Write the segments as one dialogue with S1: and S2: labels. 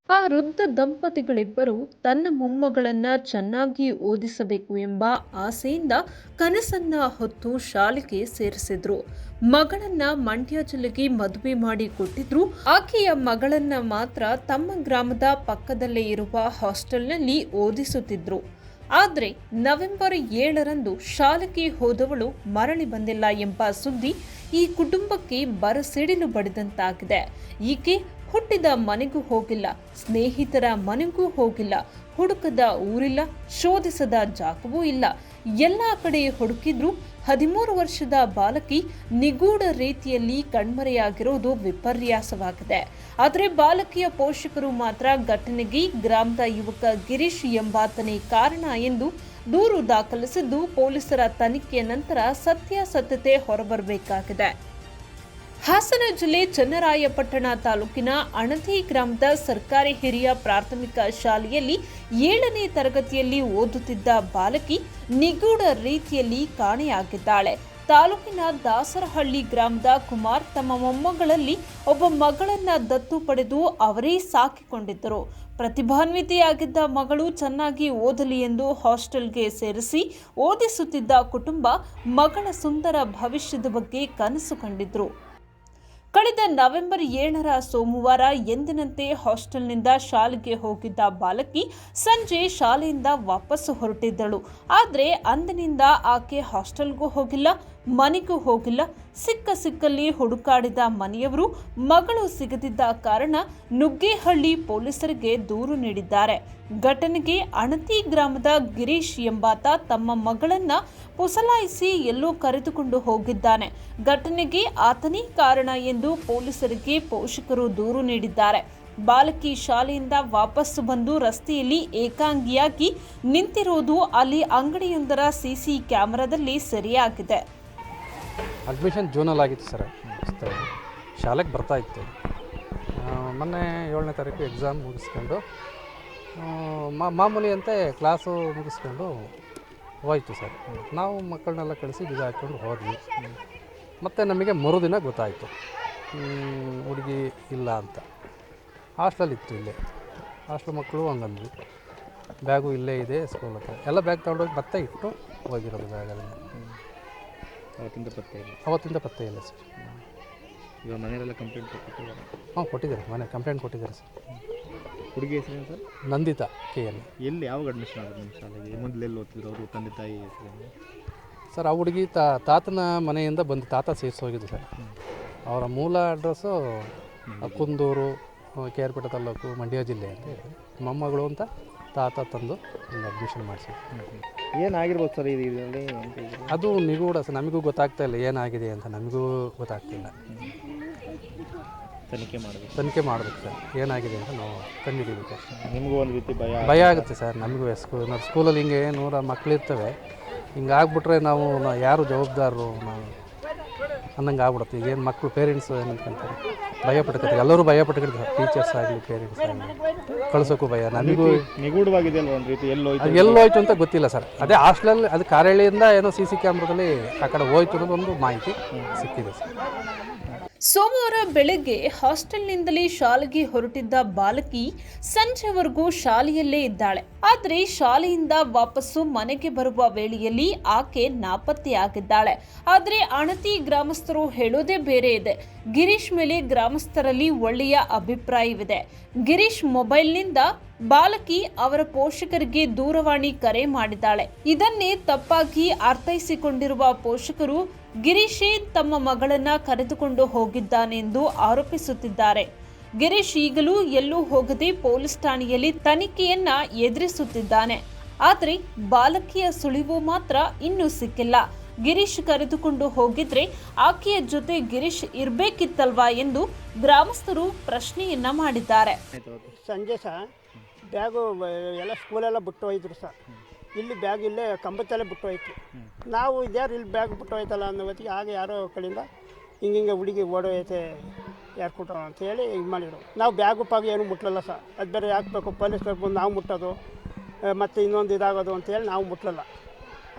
S1: ಆ ವೃದ್ಧ ದಂಪತಿಗಳಿಬ್ಬರು ತನ್ನ ಮೊಮ್ಮಗಳನ್ನ ಚೆನ್ನಾಗಿ ಓದಿಸಬೇಕು ಎಂಬ ಆಸೆಯಿಂದ ಕನಸನ್ನ ಹೊತ್ತು ಶಾಲೆಗೆ ಸೇರಿಸಿದ್ರು. ಮಗಳನ್ನ ಮಂಡ್ಯ ಜಿಲ್ಲೆಗೆ ಮದುವೆ ಮಾಡಿ ಕೊಟ್ಟಿದ್ರು. ಆಕೆಯ ಮಗಳನ್ನ ಮಾತ್ರ ತಮ್ಮ ಗ್ರಾಮದ ಪಕ್ಕದಲ್ಲೇ ಇರುವ ಹಾಸ್ಟೆಲ್ನಲ್ಲಿ ಓದಿಸುತ್ತಿದ್ರು. ಆದರೆ ನವೆಂಬರ್ 7ರಂದು ಶಾಲೆಗೆ ಹೋದವಳು ಮರಳಿ ಬಂದಿಲ್ಲ ಎಂಬ ಸುದ್ದಿ ಈ ಕುಟುಂಬಕ್ಕೆ ಬರಸಿಡಿಲು ಬಡಿದಂತಾಗಿದೆ. ಈಕೆ ಹುಟ್ಟಿದ ಮನೆಗೂ ಹೋಗಿಲ್ಲ, ಸ್ನೇಹಿತರ ಮನೆಗೂ ಹೋಗಿಲ್ಲ, ಹುಡುಕದ ಊರಿಲ್ಲ, ಶೋಧಿಸದ ಜಾಗವೂ ಇಲ್ಲ. ಎಲ್ಲ ಕಡೆ ಹುಡುಕಿದ್ರೂ 13 ವರ್ಷದ ಬಾಲಕಿ ನಿಗೂಢ ರೀತಿಯಲ್ಲಿ ಕಣ್ಮರೆಯಾಗಿರೋದು ವಿಪರ್ಯಾಸವಾಗಿದೆ. ಆದರೆ ಬಾಲಕಿಯ ಪೋಷಕರು ಮಾತ್ರ ಘಟನೆಗೆ ಗ್ರಾಮದ ಯುವಕ ಗಿರೀಶ್ ಎಂಬಾತನೇ ಕಾರಣ ಎಂದು ದೂರು ದಾಖಲಿಸಿದ್ದು, ಪೊಲೀಸರ ತನಿಖೆಯ ನಂತರ ಸತ್ಯಾಸತ್ಯತೆ ಹೊರಬರಬೇಕಾಗಿದೆ. ಹಾಸನ ಜಿಲ್ಲೆ ಚನ್ನರಾಯಪಟ್ಟಣ ತಾಲೂಕಿನ ಅಣತಿ ಗ್ರಾಮದ ಸರ್ಕಾರಿ ಹಿರಿಯ ಪ್ರಾಥಮಿಕ ಶಾಲೆಯಲ್ಲಿ 7ನೇ ತರಗತಿಯಲ್ಲಿ ಓದುತ್ತಿದ್ದ ಬಾಲಕಿ ನಿಗೂಢ ರೀತಿಯಲ್ಲಿ ಕಾಣೆಯಾಗಿದ್ದಾಳೆ. ತಾಲೂಕಿನ ದಾಸರಹಳ್ಳಿ ಗ್ರಾಮದ ಕುಮಾರ್ ತಮ್ಮ ಮೊಮ್ಮಗಳಲ್ಲಿ ಒಬ್ಬ ಮಗಳನ್ನ ದತ್ತು ಪಡೆದು ಅವರೇ ಸಾಕಿಕೊಂಡಿದ್ದರು. ಪ್ರತಿಭಾನ್ವಿತೆಯಾಗಿದ್ದ ಮಗಳು ಚೆನ್ನಾಗಿ ಓದಲಿ ಎಂದು ಹಾಸ್ಟೆಲ್ಗೆ ಸೇರಿಸಿ ಓದಿಸುತ್ತಿದ್ದ ಕುಟುಂಬ ಮಗಳ ಸುಂದರ ಭವಿಷ್ಯದ ಬಗ್ಗೆ ಕನಸು ಕಂಡಿದ್ರು. ಕಳೆದ ನವೆಂಬರ್ 7ರ ಸೋಮವಾರ ಎಂದಿನಂತೆ ಹಾಸ್ಟೆಲ್ನಿಂದ ಶಾಲೆಗೆ ಹೋಗಿದ್ದ ಬಾಲಕಿ ಸಂಜೆ ಶಾಲೆಯಿಂದ ವಾಪಸ್ಸು ಹೊರಟಿದ್ದಳು. ಆದರೆ ಅಂದಿನಿಂದ ಆಕೆ ಹಾಸ್ಟೆಲ್ಗೂ ಹೋಗಿಲ್ಲ, ಮನೆಗೂ ಹೋಗಿಲ್ಲ. ಸಿಕ್ಕಲ್ಲಿ ಹುಡುಕಾಡಿದ ಮನೆಯವರು ಮಗಳು ಸಿಗದಿದ್ದ ಕಾರಣ ನುಗ್ಗೇಹಳ್ಳಿ ಪೊಲೀಸರಿಗೆ ದೂರು ನೀಡಿದ್ದಾರೆ. ಘಟನೆಗೆ ಅಣತಿ ಗ್ರಾಮದ ಗಿರೀಶ್ ಎಂಬಾತ ತಮ್ಮ ಮಗಳನ್ನ ಪುಸಲಾಯಿಸಿ ಎಲ್ಲೋ ಕರೆದುಕೊಂಡು ಹೋಗಿದ್ದಾನೆ. ಘಟನೆಗೆ ಆತನೇ ಕಾರಣ ಎಂದು ಪೊಲೀಸರಿಗೆ ಪೋಷಕರು ದೂರು ನೀಡಿದ್ದಾರೆ. ಬಾಲಕಿ ಶಾಲೆಯಿಂದ ವಾಪಸ್ಸು ಬಂದು ರಸ್ತೆಯಲ್ಲಿ ಏಕಾಂಗಿಯಾಗಿ ನಿಂತಿರುವುದು ಅಲ್ಲಿ ಅಂಗಡಿಯೊಂದರ ಸಿಸಿ ಕ್ಯಾಮೆರಾದಲ್ಲಿ ಸೆರೆಯಾಗಿದೆ.
S2: ಅಡ್ಮಿಷನ್ ಜೂನಲ್ಲಿ ಆಗಿತ್ತು ಸರ್. ಶಾಲೆಗೆ ಬರ್ತಾ ಇತ್ತು. ಮೊನ್ನೆ 7ನೇ ತಾರೀಕು ಎಕ್ಸಾಮ್ ಮುಗಿಸ್ಕೊಂಡು ಮಾಮೂಲಿ ಅಂತೆ ಕ್ಲಾಸು ಮುಗಿಸ್ಕೊಂಡು ಹೋಯ್ತು ಸರ್. ನಾವು ಮಕ್ಕಳನ್ನೆಲ್ಲ ಕಳಿಸಿ ಬೀಗ ಹಾಕ್ಕೊಂಡು ಹೋದ್ವಿ. ಮತ್ತು ನಮಗೆ ಮರುದಿನ ಗೊತ್ತಾಯಿತು ಹುಡುಗಿ ಇಲ್ಲ ಅಂತ. ಹಾಸ್ಟೆಲಿತ್ತು ಇಲ್ಲೇ, ಹಾಸ್ಟೆಲ್ ಮಕ್ಕಳು ಹಂಗಂದ್ವಿ. ಬ್ಯಾಗು ಇಲ್ಲೇ ಇದೆ ಸ್ಕೂಲ್ ಹತ್ರ. ಎಲ್ಲ ಬ್ಯಾಗ್ ತೊಗೊಂಡೋಗಿ ಮತ್ತೆ ಇಟ್ಟು ಹೋಗಿರೋದು ಬ್ಯಾಗಲ್ಲಿ. ಅವತ್ತಿಂದ ಪತ್ತೆ ಇಲ್ಲ ಸರ್.
S3: ಇವಾಗ ಮನೆಯಲ್ಲೆಲ್ಲ ಕಂಪ್ಲೇಂಟ್ ಕೊಟ್ಟಿದ್ದಾರೆ?
S2: ಕೊಟ್ಟಿದ್ದಾರೆ, ಮನೆ ಕಂಪ್ಲೇಂಟ್ ಕೊಟ್ಟಿದ್ದಾರೆ ಸರ್.
S3: ಹುಡುಗಿ ಹೆಸರು ಸರ್?
S2: ನಂದಿತಾ KN.
S3: ಎಲ್ಲಿ ಯಾವಾಗ ಅಡ್ಮಿಷನ್ ಆಗೋದು ನಿಮ್ಮ ಶಾಲೆಗೆ? ಮೊದಲು ಎಲ್ಲಿ ಓದ್ತಿದ್ರು ಅವರು, ತಂದೆ ತಾಯಿ ಹೆಸರು?
S2: ಸರ್ ಆ ಹುಡುಗಿ ತಾತನ ಮನೆಯಿಂದ ಬಂದು ತಾತ ಸೇರಿಸೋಗಿದ್ದು ಸರ್. ಅವರ ಮೂಲ ಅಡ್ರೆಸ್ಸು ಕುಂದೂರು, KR ತಾಲೂಕು, ಮಂಡ್ಯ ಜಿಲ್ಲೆ ಅಂತ ಹೇಳಿ. ಮೊಮ್ಮಗಳು ಅಂತ ತಾತ ತಂದು ಅಡ್ಮಿಷನ್ ಮಾಡಿಸಿ.
S3: ಏನಾಗಿರ್ಬೋದು ಸರ್ ಇದರಲ್ಲಿ?
S2: ಅದು ನಿಗೂಢ ಸರ್, ನಮಗೂ ಗೊತ್ತಾಗ್ತಾ ಇಲ್ಲ ಏನಾಗಿದೆ ಅಂತ. ನಮಗೂ ಗೊತ್ತಾಗ್ತಿಲ್ಲ.
S3: ತನಿಖೆ
S2: ಮಾಡಬೇಕು ಸರ್, ಏನಾಗಿದೆ ಅಂತ ನಾವು ಕಂಡುಹಿಡಿಬೇಕು.
S3: ನಿಮಗೂ ಒಂದು ರೀತಿ
S2: ಭಯ ಆಗುತ್ತೆ ಸರ್. ನಮಗೂ ಸ್ಕೂಲಲ್ಲಿ ಹಿಂಗೆ 100 ಮಕ್ಕಳಿರ್ತವೆ. ಹಿಂಗಾಗ್ಬಿಟ್ರೆ ನಾವು ಯಾರು ಜವಾಬ್ದಾರರು ನಾವು ಅನ್ನಂಗೆ ಆಗ್ಬಿಡುತ್ತೆ. ಈಗೇನು ಮಕ್ಕಳು ಪೇರೆಂಟ್ಸ್ ಏನಂತಾರೆ, ಭಯ ಪಟ್ಕೊತಾರೆ. ಎಲ್ಲರೂ ಭಯ ಪಟ್ಕೊಳ್ತಾರೆ, ಟೀಚರ್ಸ್ ಆಗಲಿ ಪೇರೆಂಟ್ಸ್ ಆಗಲಿ. ಕಳ್ಸೋಕ್ಕೂ ಭಯ. ನಮಗೂ
S3: ನಿಗೂಢವಾಗಿದೆ ಅಲ್ವ ಒಂದು ರೀತಿ?
S2: ಎಲ್ಲೋಯ್ತು ಅಂತ ಗೊತ್ತಿಲ್ಲ ಸರ್. ಅದೇ ಹಾಸ್ಟೆಲಲ್ಲಿ ಅದು ಕಾರಹಳ್ಳಿಯಿಂದ ಏನೋ CC ಕ್ಯಾಮ್ರಾದಲ್ಲಿ ಆ ಕಡೆ ಹೋಯ್ತು ಅನ್ನೋದೊಂದು ಮಾಹಿತಿ ಸಿಕ್ಕಿದೆ ಸರ್.
S1: ಸೋಮವಾರ ಬೆಳಗ್ಗೆ ಹಾಸ್ಟೆಲ್ನಿಂದಲೇ ಶಾಲೆಗೆ ಹೊರಟಿದ್ದ ಬಾಲಕಿ ಸಂಜೆವರೆಗೂ ಶಾಲೆಯಲ್ಲೇ ಇದ್ದಾಳೆ. ಆದರೆ ಶಾಲೆಯಿಂದ ವಾಪಸ್ಸು ಮನೆಗೆ ಬರುವ ವೇಳೆಯಲ್ಲಿ ಆಕೆ ನಾಪತ್ತೆಯಾಗಿದ್ದಾಳೆ. ಆದರೆ ಅಣತಿ ಗ್ರಾಮಸ್ಥರು ಹೇಳೋದೇ ಬೇರೆ ಇದೆ. ಗಿರೀಶ್ ಮೇಲೆ ಗ್ರಾಮಸ್ಥರಲ್ಲಿ ಒಳ್ಳೆಯ ಅಭಿಪ್ರಾಯವಿದೆ. ಗಿರೀಶ್ ಮೊಬೈಲ್ನಿಂದ ಬಾಲಕಿ ಅವರ ಪೋಷಕರಿಗೆ ದೂರವಾಣಿ ಕರೆ ಮಾಡಿದ್ದಾಳೆ. ಇದನ್ನೇ ತಪ್ಪಾಗಿ ಅರ್ಥೈಸಿಕೊಂಡಿರುವ ಪೋಷಕರು ಗಿರೀಶೇ ತಮ್ಮ ಮಗಳನ್ನ ಕರೆದುಕೊಂಡು ಹೋಗಿದ್ದಾನೆಂದು ಆರೋಪಿಸುತ್ತಿದ್ದಾರೆ. ಗಿರೀಶ್ ಈಗಲೂ ಎಲ್ಲೂ ಹೋಗದೆ ಪೊಲೀಸ್ ಠಾಣೆಯಲ್ಲಿ ತನಿಖೆಯನ್ನ ಎದುರಿಸುತ್ತಿದ್ದಾನೆ. ಆದರೆ ಬಾಲಕಿಯ ಸುಳಿವು ಮಾತ್ರ ಇನ್ನೂ ಸಿಕ್ಕಿಲ್ಲ. ಗಿರೀಶ್ ಕರೆದುಕೊಂಡು ಹೋಗಿದ್ರೆ ಆಕೆಯ ಜೊತೆ ಗಿರೀಶ್ ಇರಬೇಕಿತ್ತಲ್ವಾ ಎಂದು ಗ್ರಾಮಸ್ಥರು ಪ್ರಶ್ನೆಯನ್ನ ಮಾಡಿದ್ದಾರೆ.
S4: ಸಂಜೆ ಸಹ ಬ್ಯಾಗು ಎಲ್ಲ ಸ್ಕೂಲೆಲ್ಲ ಬಿಟ್ಟು ಹೋಯ್ತು ಸರ್. ಇಲ್ಲಿ ಬ್ಯಾಗ್ ಇಲ್ಲೇ ಕಂಬತ್ತಲ್ಲೇ ಬಿಟ್ಟು ಹೋಯ್ತು. ನಾವು ಇದ್ಯಾರು ಇಲ್ಲಿ ಬ್ಯಾಗ್ ಬಿಟ್ಟು ಹೋಯ್ತಲ್ಲ ಅನ್ನೋ ಹೊತ್ತಿಗೆ ಆಗ ಯಾರೋ ಕಡೆಯಿಂದ ಹಿಂಗೆ ಹುಡುಗಿ ಓಡೋಯ್ತೆ ಯಾರು ಕೊಟ್ಟೋ ಅಂತೇಳಿ ಇದು ಮಾಡಿದ್ರು. ನಾವು ಬ್ಯಾಗು ಪಾಗು ಏನು ಮುಟ್ಲಲ್ಲ ಸರ್. ಅದು ಬೇರೆ ಹಾಕ್ಬೇಕು, ಪೊಲೀಸ್ನವ್ರು ಬಂದು ನಾವು ಮುಟ್ಟೋದು ಮತ್ತು ಇನ್ನೊಂದು ಇದಾಗೋದು ಅಂತೇಳಿ ನಾವು ಮುಟ್ಲಲ್ಲ.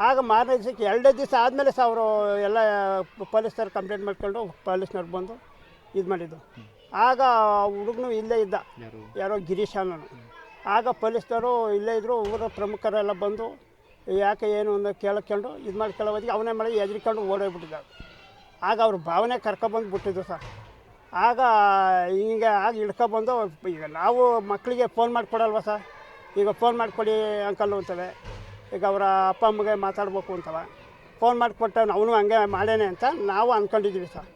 S4: ಆಗ ಮಾರನೇ ದಿವಸಕ್ಕೆ 2 ದಿವಸ ಆದಮೇಲೆ ಸಹ ಅವರು ಎಲ್ಲ ಪೊಲೀಸ್ನವ್ರು ಕಂಪ್ಲೇಂಟ್ ಮಾಡ್ಕೊಂಡು ಪೊಲೀಸ್ನವ್ರು ಬಂದು ಇದು ಮಾಡಿದ್ದು. ಆಗ ಹುಡುಗನು ಇಲ್ಲೇ ಇದ್ದ,
S3: ಯಾರು?
S4: ಯಾರೋ ಗಿರೀಶ್ ಅನ್ನೋನು. ಆಗ ಪೊಲೀಸ್ನವರು ಇಲ್ಲೇ ಇದ್ದರು, ಊರ ಪ್ರಮುಖರೆಲ್ಲ ಬಂದು ಯಾಕೆ ಏನು ಅಂತ ಕೇಳ್ಕೊಂಡು ಇದು ಮಾಡ್ಕೊಳ್ಳೋದಿಗೆ ಅವನೇ ಮಾಡಿ ಎದ್ರಿಕೊಂಡು ಓಡೋಗ್ಬಿಟ್ಟಿದ್ದ. ಆಗ ಅವ್ರ ಭಾವನೆ ಕರ್ಕೊಬಂದು ಬಿಟ್ಟಿದ್ರು ಸರ್. ಆಗ ಹಿಂಗೆ ಆಗ ಹಿಡ್ಕೊಬಂದು ಈಗ ನಾವು ಮಕ್ಕಳಿಗೆ ಫೋನ್ ಮಾಡಿಕೊಡಲ್ವ ಸರ್, ಈಗ ಫೋನ್ ಮಾಡಿಕೊಡಿ ಅಂಕಲ್ಲು ಅಂತವೆ, ಈಗ ಅವರ ಅಪ್ಪ ಅಮ್ಮಗೆ ಮಾತಾಡ್ಬೇಕು ಅಂತವ, ಫೋನ್ ಮಾಡಿಕೊಟ್ಟು ಅವನು ಹಂಗೆ ಮಾಡೇನೆ ಅಂತ ನಾವು ಅಂದ್ಕೊಂಡಿದ್ದೀವಿ ಸರ್.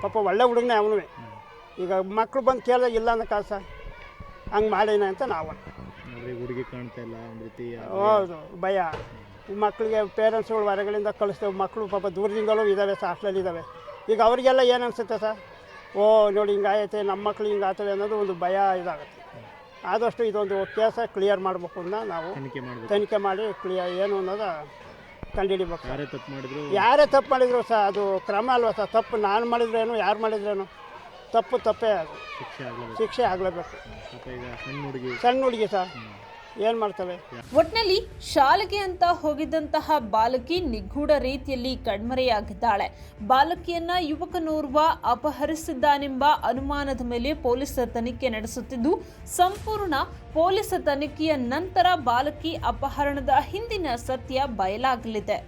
S4: ಪಾಪ ಒಳ್ಳೆ ಹುಡುಗನೇ ಅವನು. ಈಗ ಮಕ್ಕಳು ಬಂದು ಕೇಳಿದಾಗ ಇಲ್ಲ ಅನ್ನೋ ಸರ್, ಹಂಗೆ ಮಾಡೇನೆ ಅಂತ ನಾವು.
S3: ಹುಡುಗಿ ಕಾಣ್ತಾ ಇಲ್ಲ ಒಂದು ರೀತಿ.
S4: ಹೌದು, ಭಯ. ಮಕ್ಕಳಿಗೆ ಪೇರೆಂಟ್ಸ್ಗಳು ಹೊರಗಡೆಯಿಂದ ಕಳಿಸ್ತೇವೆ, ಮಕ್ಕಳು ಪಾಪ ದೂರದಿಂದಲೂ ಇದ್ದಾವೆ ಸರ್, ಹಾಸ್ಟೆಲ್ ಇದ್ದಾವೆ. ಈಗ ಅವರಿಗೆಲ್ಲ ಏನು ಅನಿಸುತ್ತೆ ಸರ್, ಓ ನೋಡಿ ಹಿಂಗಾಗೈತೆ, ನಮ್ಮ ಮಕ್ಳು ಹಿಂಗೆ ಆಗ್ತವೆ ಅನ್ನೋದು ಒಂದು ಭಯ ಇದಾಗುತ್ತೆ. ಆದಷ್ಟು ಇದೊಂದು ಕೇಸ ಕ್ಲಿಯರ್ ಮಾಡಬೇಕು ಅಂತ ನಾವು ತನಿಖೆ ಮಾಡಿ ಕ್ಲಿಯರ್ ಏನು ಅನ್ನೋದು ಕಂಡುಹಿಡಿಬೇಕು. ಯಾರೇ ತಪ್ಪು ಮಾಡಿದ್ರು ಸರ್, ಅದು ಕ್ರಮ ಅಲ್ವಾ ಸರ್. ತಪ್ಪು ನಾನು ಮಾಡಿದ್ರೇನು, ಯಾರು ಮಾಡಿದ್ರೇನು, ತಪ್ಪೇ ಅದು, ಶಿಕ್ಷೆ ಆಗಲೇಬೇಕು. ಸಣ್ಣ ಹುಡುಗಿ ಸರ್, ಏನು ಮಾಡ್ತವೆ.
S1: ಒಟ್ನಲ್ಲಿ ಶಾಲೆಗೆ ಅಂತ ಹೋಗಿದ್ದಂತಹ ಬಾಲಕಿ ನಿಗೂಢ ರೀತಿಯಲ್ಲಿ ಕಣ್ಮರೆಯಾಗಿದ್ದಾಳೆ. ಬಾಲಕಿಯನ್ನ ಯುವಕನೋರ್ವ ಅಪಹರಿಸಿದ್ದಾನೆಂಬ ಅನುಮಾನದ ಮೇಲೆ ಪೊಲೀಸರ ತನಿಖೆ ನಡೆಸುತ್ತಿದ್ದು, ಸಂಪೂರ್ಣ ಪೊಲೀಸ್ ತನಿಖೆಯ ನಂತರ ಬಾಲಕಿ ಅಪಹರಣದ ಹಿಂದಿನ ಸತ್ಯ ಬಯಲಾಗಲಿದೆ.